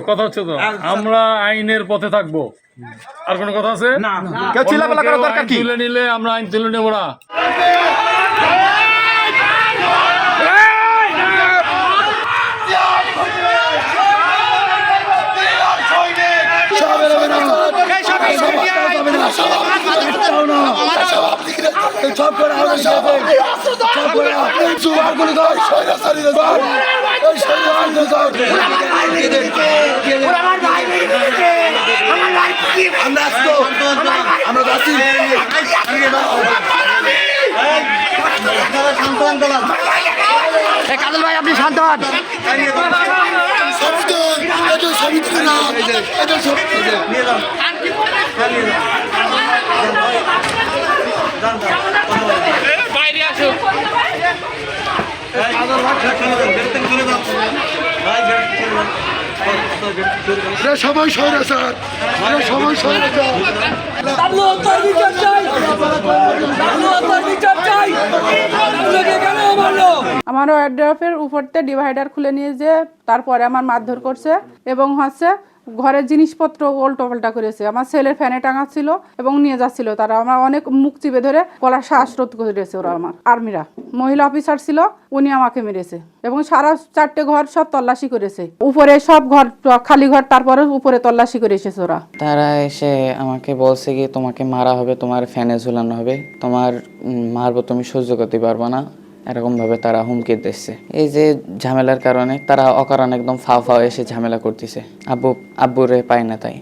কথা হচ্ছে তো আমরা আইনের পথে থাকবো। আর কোনো কথা আছে? তুলে নিলে আমরা আইন তুলে নেবো না। কাজল ভাই, আপনি শান্ত হন। সবাই স্বৈরাচার, সবাই স্বৈরাচার। আমার ওয়ার্ড্রপের উপরতে ডিভাইডার খুলে নিয়ে যে তারপরে আমার মারধর করছে এবং হচ্ছে ঘরের জিনিসপত্র উল্টো পাল্টা করেছে। আমার ছেলের ফ্যানে টাঙা ছিল এবং নিয়ে যাচ্ছিল তারা। আমার অনেক মুখ চিপে ধরে গলার শ্বাসরোধ করেছে ওরা। আমার আর্মিরা মহিলা অফিসার ছিল, উনি আমাকে মেরেছে এবং সারা 4টে ঘর সব তল্লাশি করেছে। উপরে সব ঘর খালি ঘর, তারপরে উপরে তল্লাশি করে এসেছে ওরা। তারা এসে আমাকে বলছে কি তোমাকে মারা হবে, তোমার ফ্যানে ঝুলানো হবে, তোমার মারবো, তুমি সহ্য করতে পারবো না, এরকম ভাবে তারা হুমকি দিচ্ছে। এই যে ঝামেলার কারণে তারা অকারণে একদম ফাও এসে ঝামেলা করতেছে। আব্বুরে পায় না তাই।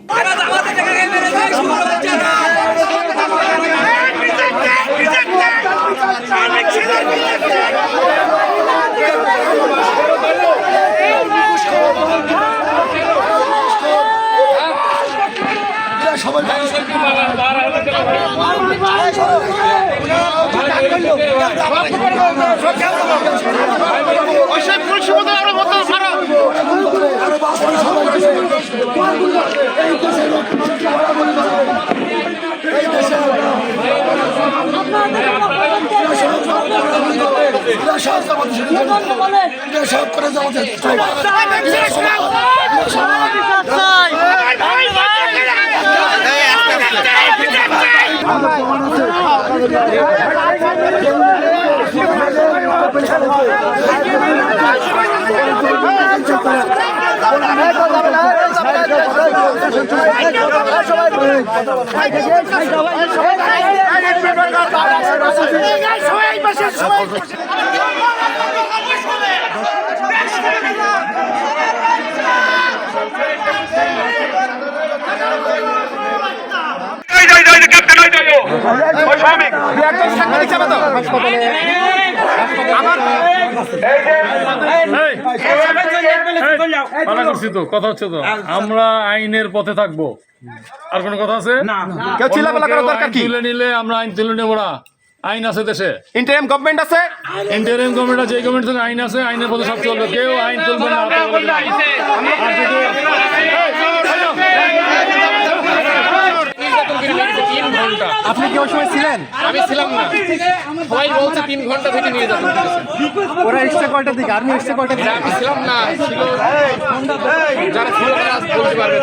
কথা হচ্ছে তো আমরা আইনের পথে থাকবো। আর কোনো কথা আছে? তুলে নিলে আমরা আইন তুলে নেবো না। আইন আছে দেশে, ইন্টারিম গভর্নমেন্ট আছে, ইন্টারিম গভর্নমেন্ট আছে, এই গভর্নমেন্ট থেকে আইন আছে, আইনের পথে সব চলবে। কেউ আইন তুলবে না। আপনি কি ওই সময় ছিলেন? আমি ছিলাম না, সবাই বলছে 3 ঘন্টা থেকে নিয়ে যাবেন। ওরা এক্সট্রা কয়টা দিকে, আর্মি এক্সট্রা কয়টা দিকে? আমি ছিলাম না, ছিল যারা ছিল তারা বলতে পারবে।